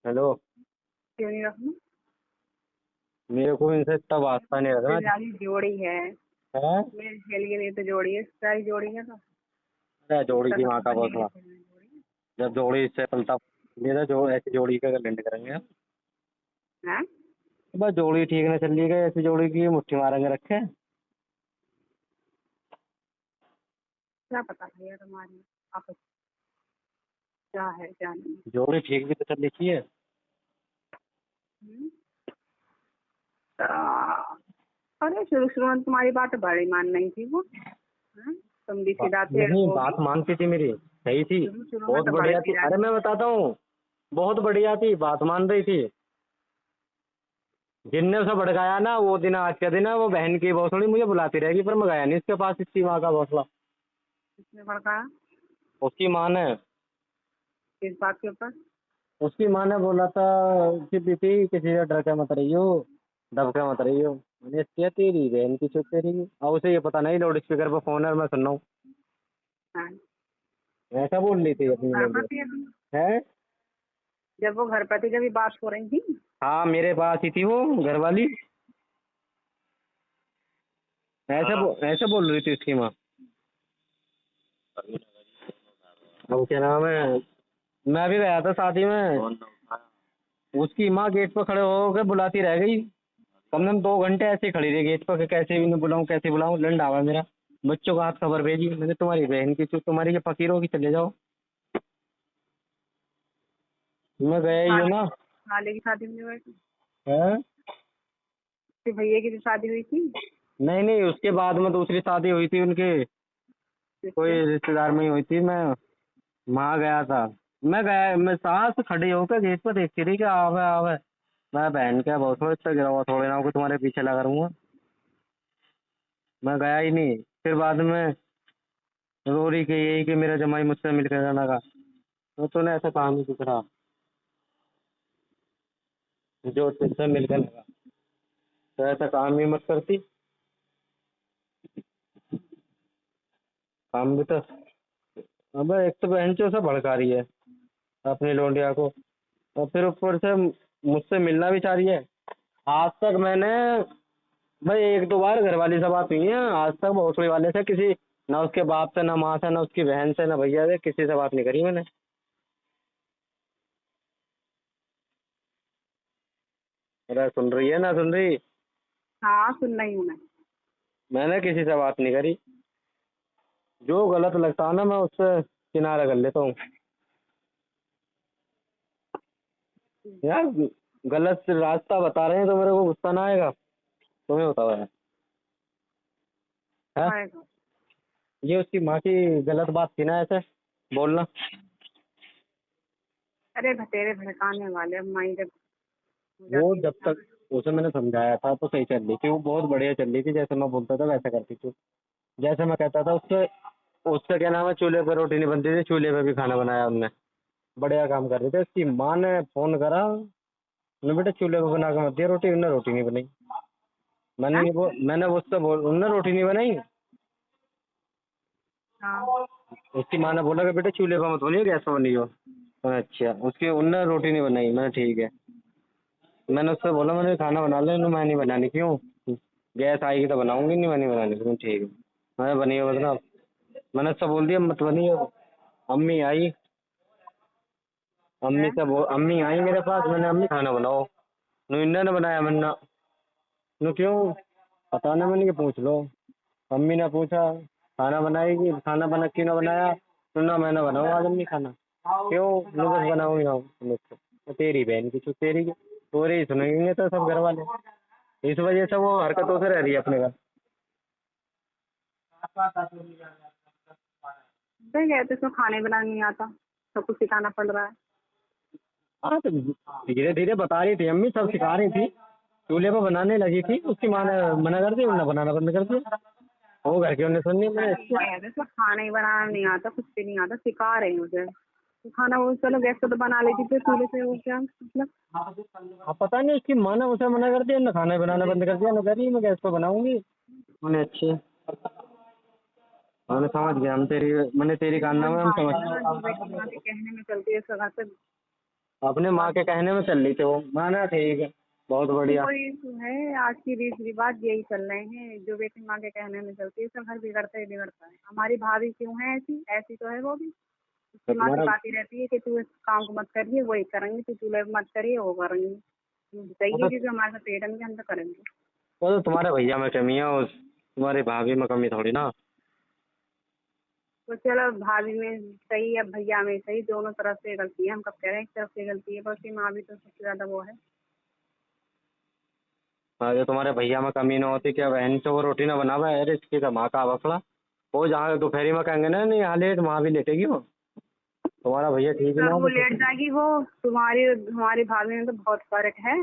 Hello. क्यों नहीं रखना? मेरे को इनसे इतना वास्ता नहीं रखना। सारी जोड़ी है है? मेरे खेल के लिए, तो जोड़ी है, सारी जोड़ी है तो अरे जोड़ी इसका की माँ सब का बनने के लिए भौसला। खेलने जोड़ी जब जोड़ी इससे पलता मेरा जो ऐसी जोड़ी का लैंड करेंगे हम। है। बस जोड़ी ठीक नहीं चल रही है, ऐसी जोड़ी की मुट्ठी मारेंगे रखे। क्या पता भैया तुम्हारी आप क्या है क्या नहीं। जोड़ी ठीक भी तो चल रही है। हम्म? अरे शुरू शुरू में तुम्हारी बात बड़ी मान नहीं थी वो। तुम भी सीधा थे नहीं, होगी। बात मानती थी मेरी, सही थी। शुरू शुरू में बहुत तो बड़े बढ़िया थी, सीधा अरे थे। मैं बताता हूँ। बहुत बढ़िया थी, बात मान रही थी। जिनने उसे भड़काया ना, वो दिन आज का दिन है। वो बहन की भौसड़ी मुझे बुलाती रहेगी, पर मैं गया नहीं इसके पास। इसकी माँ का भौसला। किसने भड़काया? उसकी माँ ने। किस बात के ऊपर? उसकी माँ ने बोला था कि दीदी किसी से डर के मत रहियो, दब के मत रहियो। मैंने किया तेरी बहन की चुप तेरी की। और उसे ये पता नहीं लाउड स्पीकर पर फोन है और मैं सुन रहा हूँ। हाँ। ऐसा बोल रही थी जब वो अपनी घर पर लोग। थी अभी, है? जब वो घर पर थी, जब ये बात हो रही थी। हाँ, मेरे पास ही थी वो घर वाली। ऐसे बोल रही थी उसकी माँ। अब क्या नाम है, मैं अभी गया था शादी में। उसकी माँ गेट पर खड़े होकर बुलाती रह गई। कम से कम 2 घंटे ऐसे ही खड़ी रही गेट पर कि कैसे भी नहीं बुलाऊं, कैसे बुलाऊं। लंड आवा मेरा। बच्चों का हाथ खबर भेजी मैंने, तुम्हारी बहन की चुप, तुम्हारी के फकीरों की चले जाओ। मैं गया ही हूँ ना। नाले की शादी में हुई थी, है? भैया की जो शादी हुई थी। नहीं नहीं, उसके बाद में दूसरी शादी हुई थी उनकी। कोई जिससे रिश्तेदार में ही हुई थी। मैं वहाँ गया था। मैं सास खड़ी होकर गेट पर देखती रही कि आवे आवे। मैं बहन क्या बहुत इतना गिरा हुआ थोड़े ना हो कि तुम्हारे पीछे लगा रहूंगा। मैं गया ही नहीं। फिर बाद में रो रही कि यही कि मेरा जमाई मुझसे मिलकर जाना का। तो तूने ऐसा कहा नहीं दिख रहा जो तुझसे मिलकर लगा। तो ऐसा काम ही मत करती। काम भी तो। अबे एक तो बहन चो से भड़का रही है अपनी लोंडिया को, और फिर ऊपर से मुझसे मिलना भी चाह रही है। आज तक मैंने, भाई एक दो बार घर वाली से बात हुई है, आज तक भोसड़ी वाले से किसी, ना उसके बाप से, ना माँ से, ना उसकी बहन से, ना भैया से, किसी से बात नहीं करी मैंने। अरे सुन रही है ना सुन रही? हाँ, सुन रही हूँ मैं। मैंने किसी से बात नहीं करी। जो गलत लगता है ना, मैं उससे किनारा कर लेता हूँ। यार, गलत रास्ता बता रहे हैं तो मेरे को गुस्सा ना आएगा? तुम्हें बताओ यार। है? आएगा। ये उसकी माँ की गलत बात थी ना ऐसे बोलना। अरे भतेरे भड़काने वाले, माई जब हो वो जाती है जब ना। तक उसे मैंने समझाया था तो सही चल रही थी, वो बहुत बढ़िया चल रही थी। जैसे मैं बोलता था वैसा करती थी। जैसे मैं कहता था उससे, उससे क्या नाम है, चूल्हे पर रोटी नहीं बनती थी, चूल्हे पर भी खाना बनाया हमने। बढ़िया काम कर रहे थे। उसकी माँ ने फोन करा, उन्हें बेटा चूल्हे पर बना के मत दिया रोटी। उन्होंने रोटी नहीं बनाई। मैंने हाँ। नहीं बोल मैंने उससे बोल उन्होंने रोटी नहीं बनाई। हाँ। उसकी माँ ने बोला कि बेटा चूल्हे पर मत बनिए, गैस पर बनियो। अच्छा, उसकी उनने रोटी नहीं बनाई। मैंने ठीक है। मैंने उससे बोला मैंने खाना बना ले, मैं नहीं बनानी। क्यों? गैस आएगी तो बनाऊंगी, नहीं मैं नहीं बनानी। क्यों? ठीक है। मैंने बनी है मतलब। मैंने उससे बोल दिया मत बनिए। अम्मी आई, है। अम्मी आई मेरे पास। मैंने अम्मी खाना बनाओ। नु इन्होंने बनाया मन्ना। नु क्यों? पता नहीं, मैंने कि पूछ लो। अम्मी ने पूछा खाना बनाएगी, खाना बना क्यों ना बनाया? तो ना मैंने बनाऊँ आज अम्मी खाना। क्यों? नु बस बनाऊंगी ना मुझसे। तो तेरी बहन की चुप तेरी की। तो ही सुनेंगे तो सब घर वाले। इस वजह से वो हरकतों से रह रही है अपने घर। सही कहते, इसको खाने बनाना नहीं आता, सब कुछ सिखाना पड़ रहा है। हाँ तो धीरे धीरे बता रही थी अम्मी, सब सिखा रही थी। चूल्हे पर बनाने लगी थी, उसकी माँ ने मना कर दी, उन्होंने बनाना बंद कर दिया। वो घर के उन्हें सुननी मैंने सही कहते, इसको खाना ही बनाना नहीं आता, कुछ भी नहीं आता, सिखा रहे हैं मुझे। तो खाना वो चलो गैस पे तो बना लेती थी, चूल्हे पे वो क्या मतलब। अब पता नहीं उसकी माँ ने उसे मना कर दिया ना, खाना बनाना बंद कर दिया ना, कह रही मैं गैस पर बनाऊंगी। मैंने अच्छे, मैंने समझ गया। मैंने तेरी कान्ना में हम समझ। हाँ, जो बेटी माँ के कहने में चलती है, सगा से अपने माँ के कहने में चल रही थी वो, माना ठीक है, बहुत बढ़िया। वही तो है, आज की रीत रिवाज यही चल रहे हैं, जो बेटी माँ के कहने में चलती है सब घर बिगड़ता ही बिगड़ता है। हमारी भाभी क्यों है ऐसी, ऐसी तो है वो भी। तो उसकी माँ तुम्हारा सिखाती रहती है कि तू इस काम को मत करिए, वही करेंगे, तू चूल्हे पे मत करिए, वो करेंगे। वो चाहिए तो क्योंकि हमारे साथ पेट में हम तो करेंगे। वो तो तुम्हारे भैया में कमी है, उस तुम्हारी भाभी में कमी थोड़ी ना। तो चलो भाभी में सही या भैया में सही, दोनों तरफ से गलती है। हम कब कह रहे हैं एक तरफ से गलती है, पर उसकी माँ भी तो सबसे ज्यादा वो है। जो तुम्हारे भैया में कमी ना होती क्या बहन से वो रोटी ना बनावे, अरे इसकी तो माँ का बफड़ा। वो जहाँ दोपहरी में कहेंगे ना नहीं यहाँ लेट, वहाँ भी लेटेगी वो। तुम्हारा भैया ठीक ना सर हो वो तो लेट जाएगी वो। तुम्हारी हमारी भाभी में तो बहुत फर्क है।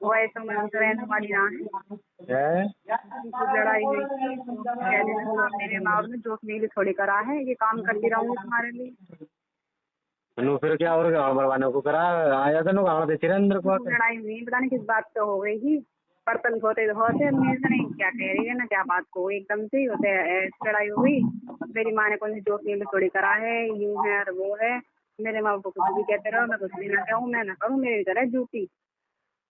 वो ऐसा मन करे हमारी यहाँ है। है। कुछ लड़ाई हुई थी तो कह रही थी तो मेरे माँ बाप ने जोक मेरे लिए थोड़ी करा है, ये काम करती रहूंगी तुम्हारे लिए। नु फिर क्या और बनवाने को करा, आया था नु गाँव देती रहे अंदर को खूब आके। लड़ाई हुई, पता नहीं किस बात पे हो गई थी। बर्तन धोते धोते मेरे से नहीं क्या कह रही है ना क्या बात को, एकदम से ही होते ऐसी लड़ाई हो गई। मेरी माँ ने कोई जोक मेरे लिए थोड़ी करा है, यूं है और वो है। मेरे माँ बाप को कुछ भी कहते रहो, मैं कुछ भी ना कहूँ, मैं ना करूँ, मेरी तरह ड्यूटी।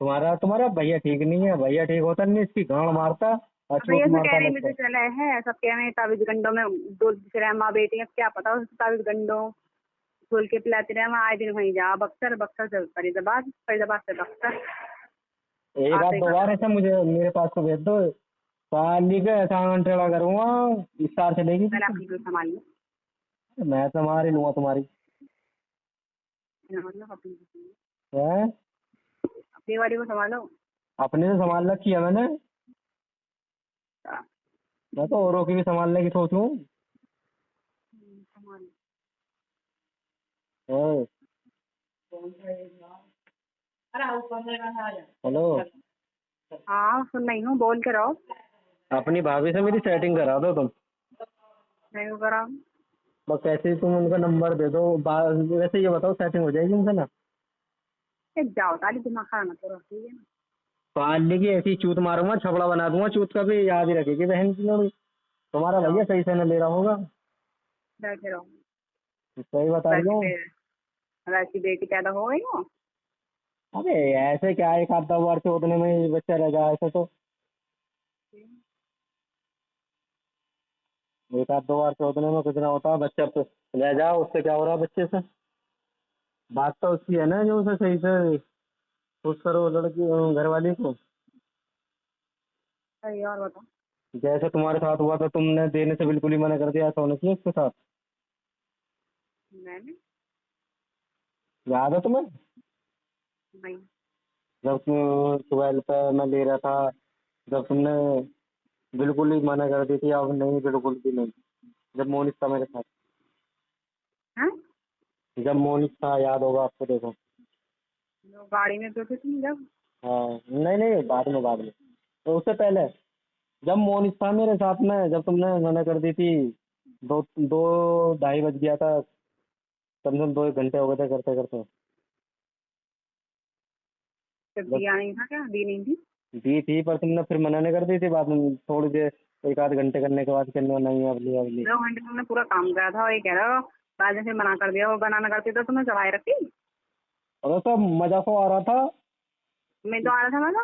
तुम्हारा तुम्हारा भैया ठीक नहीं है, भैया ठीक होता नहीं इसकी गाँड मारता और अब चोट भैया से मारता कहने में लगता। तो चला है, सब कह रहे हैं ताबीज गंडों में दो दूसरे माँ बेटी है, क्या पता उस ताबीज गंडों खोल के पिलाते रहे। मैं आए दिन वहीं जा, बक्सर बक्सर से फरीदाबाद, फरीदाबाद से बक्सर, एक आध आते ही दो बार खत्म। ऐसा मुझे मेरे पास तो भेज दो, साली का ऐसा टेढ़ा करूंगा, इस तार चलेगी पहले तुम। अपनी को संभालिए। मैं संभाल ही लूंगा तुम्हारी। मतलब अपनी को संभालो। है। अपनी वाली को संभालो। अपने से संभाल रखी है मैंने। मैं तो औरों की भी संभालने की सोचूं। संभालो। है। हेलो। हाँ सुन रही हूँ, बोल के रहो। अपनी भाभी से मेरी सेटिंग करा दो तुम। नहीं वो करा। बस ऐसे ही तुम उनका नंबर दे दो, वैसे ये बताओ सेटिंग हो जाएगी उनसे ना। जाओ ताली, दिमाग खराब मत करो, ठीक है ना। पालने की ऐसी चूत मारूंगा, छपड़ा बना दूंगा, चूत का भी याद ही रखेगी बहन की लोग। तुम्हारा भैया सही से न ले रहा होगा। बैठे रहो। सही बता रही वैसे हूँ। फिर वैसी बेटी पैदा हो गई हो। अबे ऐसे क्या, एक आध बार चोदने में ही बच्चा रह जाए ऐसे तो। एक आध दो बार चोदने में कुछ ना होता, बच्चा तो रह जाओ, उससे क्या हो रहा है बच्चे से। बात तो उसकी है ना जो उसे सही से खुश करो लड़की घर वाली को। सही, और बताओ। जैसे तुम्हारे साथ हुआ था, तुमने देने से बिल्कुल ही मना कर दिया, ऐसा होना चाहिए उसके साथ। मैंने याद है तुम्हें नहीं। जब 12 पे मैं ले रहा था, जब तुमने बिल्कुल ही मना कर दी थी, अब नहीं बिल्कुल भी नहीं। जब मोनिक था मेरे साथ, हाँ जब मोनिक था याद होगा आपको, देखो। लोग गाड़ी में बैठे थे जब। हाँ नहीं नहीं, बाद में तो उससे पहले जब मोनिक था मेरे साथ में, जब तुमने मना कर दी थी। दो दो ढाई बज गया था, कम से कम 2 1 घंटे हो गए थे करते करते। जब जब दिया नहीं था, क्या दी नहीं थी। दी थी पर तुमने फिर मना नहीं कर दी थी, बाद में थोड़ी देर 1 आध घंटे करने के बाद कहने नहीं अगली अगली। 2 घंटे तुमने पूरा काम करा था और ये कह रहा हो बाद में फिर मना कर दिया। वो बनाना करती तो तुम्हें चढ़ाए रखी। अरे तो मजा तो आ रहा था। मैं तो आ रहा था मजा।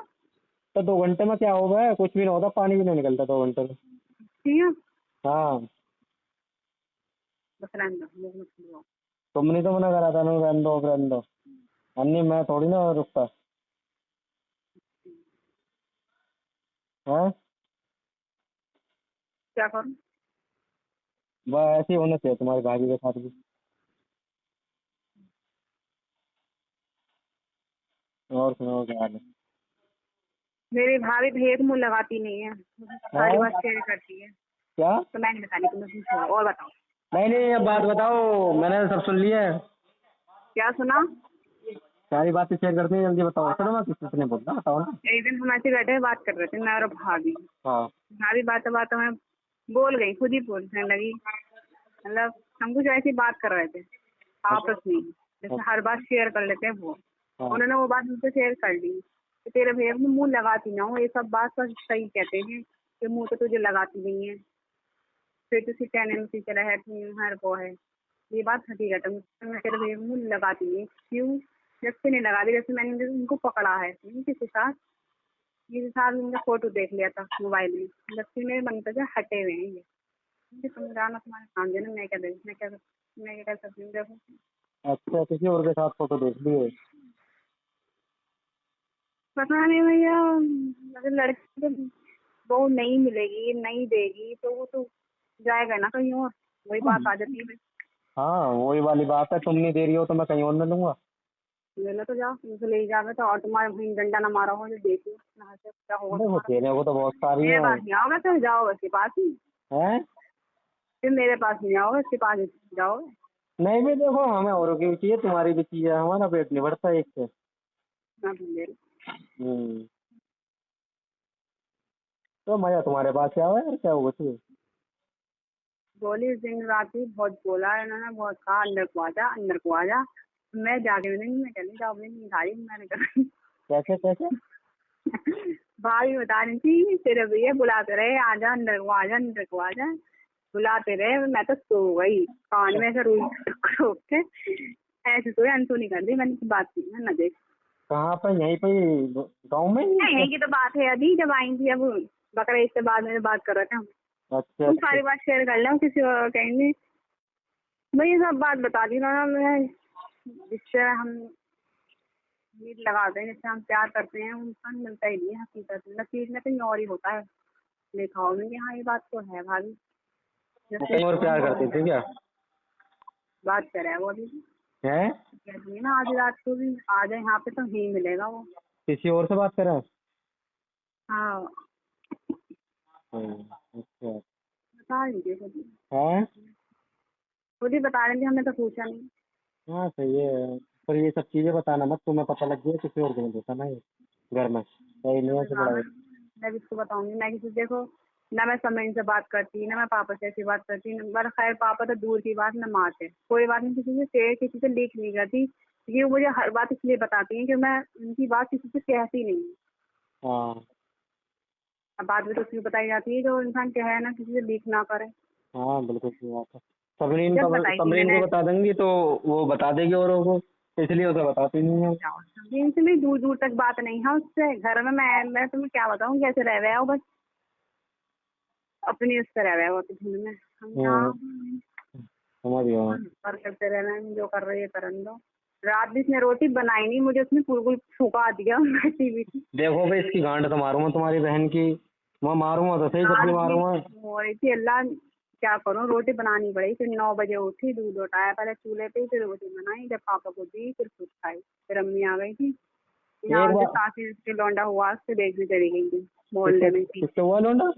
तो 2 घंटे में क्या होगा, कुछ भी ना होता, पानी भी नहीं निकलता 2 घंटे में। ठीक है। हाँ। बस रहने दो, मुंह मत खुलवाओ। तुमने तो मना करा था ना, रहने दो रहने दो। अन्य मैं थोड़ी ना रुकता। हाँ। क्या करूँ। बस ऐसे ही होना चाहिए तुम्हारी भाभी के साथ भी। और सुनाओ क्या हाल है। मेरी भाभी भैया को मुंह लगाती नहीं है, सारी हाँ? बात शेयर करती है। क्या? तो मैं नहीं बतानी, तुम्हें पूछो और बताओ। नहीं नहीं, अब बात बताओ, मैंने सब सुन लिया है। क्या सुना। सारी बातें शेयर करते हैं, जल्दी बताओ, चलो मैं किसी से नहीं बोलता, बताओ ना। एक दिन हम ऐसे बैठे बात कर रहे थे, मैं और भाभी। हाँ। भाभी बातों बातों में बोल गई, खुद ही बोलने लगी। मतलब हम कुछ ऐसी बात कर रहे थे आपस में, जैसे हर बात शेयर कर लेते हैं वो। हाँ। उन्होंने वो बात मुझसे शेयर कर ली कि तेरे भैया को मुंह लगाती ना हो, ये सब बात तो सही कहते हैं कि मुंह तो तुझे लगाती नहीं है, फिर तुझे कहने में सीखे रहे हर वो है। ये बात हकीकत है, मुझसे मैं तेरे भैया को मुंह लगाती नहीं। क्यों। जब से नहीं लगा दी, जब से मैंने उनको पकड़ा है किसी साथ, किसी साथ उनका फोटो देख लिया था मोबाइल में, जब से मेरे मन पे से हटे हुए हैं ये। मुझे समझाना तुम्हारे काम है ना, मैं क्या कर सकती हूँ, देखो। अच्छा, किसी और के साथ फोटो देख लिए? पता नहीं भैया, मतलब लड़की तो वो नहीं मिलेगी, नहीं देगी तो वो तो जाएगा ना कहीं और, वही बात आ जाती है। हाँ, वही वाली बात है, तुम नहीं दे रही हो तो मैं कहीं और न लूंगा। ले लो तो जाओ, तुमसे ले जाओगे तो, और तुम्हारे वहीं डंडा ना मारा हो जो देखो यहाँ से क्या होगा देखो, तुम्हारा। तेरे को तो बहुत सारी मेरे है। पास नहीं आओगे तो जाओगे उसके पास ही, हैं? फिर मेरे पास नहीं आओगे, उसके पास ही जाओगे। नहीं भी, देखो हमें औरों की भी चाहिए, तुम्हारी भी चाहिए, हमारा पेट नहीं भरता एक से। हाँ, तुम ले लो। हम्म। तो मजा तुम्हारे पास क्या हुआ यार, क्या हुआ तुझे? बोली उस दिन रात ही बहुत बोला है इन्होंने, बहुत कहा अंदर को आ जा, अंदर को आ जा। मैं जाके मिलेंगी, मैं चली जाऊंगी, नहीं खाई मैंने कहा। कैसे कैसे? भाभी बता रही थी तेरे भैया बुलाते रहे, आजा अंदर को, आजा अंदर को, आजा, बुलाते रहे, मैं तो सो गई कान में ऐसे रोक रोक के, ऐसे सोए, अनसुनी कर दी मैंने, बात की मैं, न देख। कहाँ पे? यहीं पे ही, गाँव में ही? यही की तो बात है, अभी जब आई थी, अब बकरा ईद से बाद में बात कर रहे थे हम। अच्छा तुम अच्छा। सारी बात शेयर कर लो किसी और कहेंगे, भाई ये सब बात बता दी ना मैं, जिससे हम उम्मीद लगाते हैं, जिससे हम प्यार करते हैं, वो इंसान मिलता ही नहीं है हकीकत में, नसीब में कहीं और ही होता है। देखा होगा कि हाँ ये बात तो है भाभी, वो कहीं और प्यार करते थे क्या? बात करे वो अभी भी। हैं? कहती है ना आधी रात को भी आ जाए यहाँ पे तो यहीं मिलेगा वो। किसी और से बात करें? हाँ, अच्छा। बता दीजिए खुद ही, हैं? खुद ही बता रही थी, हमने तो पूछा नहीं। हाँ सही है, पर ये सब चीजें बताना मत, तुम्हें पता लग गया किसी और को नहीं बताना ये घर में, सही नहीं है ऐसे बड़ा। मैं भी इसको बताऊंगी, मैं किसी देखो ना, मैं समय से बात करती ना, मैं पापा से ऐसी बात करती न, पर खैर पापा तो दूर की बात, न माँ से कोई बात नहीं, किसी से शेयर, किसी से लीक नहीं करती, क्योंकि वो मुझे हर बात इसलिए बताती हैं कि मैं उनकी बात किसी से कहती नहीं हूँ। हाँ अब बात भी तो उसकी बताई जाती है जो इंसान कहे ना, किसी से लीक ना करे। हाँ, बिल्कुल सही बात है। सबरीन जब बताई थी सबरीन मैंने, को बता देंगी तो वो बता देगी औरों को, इसलिए उसे बताती नहीं है। जिनसे मेरी दूर दूर तक बात नहीं है उससे, घर में मैं तुम्हें क्या बताऊँ कैसे रह गया हो, बस अपनी उससे रह गया हो तो धुन में, हम यहाँ समझ गया। पर करते रहना है, जो कर रही है करन दो। रात भी इसने रोटी बनाई नहीं, मुझे उसने बिल्कुल फूका दिया बैठी हुई थी। देखो भाई, इसकी गांड तो मारूंगा तुम्हारी बहन की, मैं मारूंगा तो सही, जब रात भी भी मारूंगा। हो रही थी, अल्लाह क्या करूँ, रोटी बनानी पड़ी, फिर 9 बजे उठी, दूध उठाया पहले चूल्हे पे, फिर रोटी बनाई, जब पापा को दी फिर खुद खाई, फिर अम्मी आ गई थी यहाँ, एक जो बार सासी के लौंडा हुआ उससे देखने चली गई थी मोहल्ले किससे में थी। किससे हुआ लौंडा?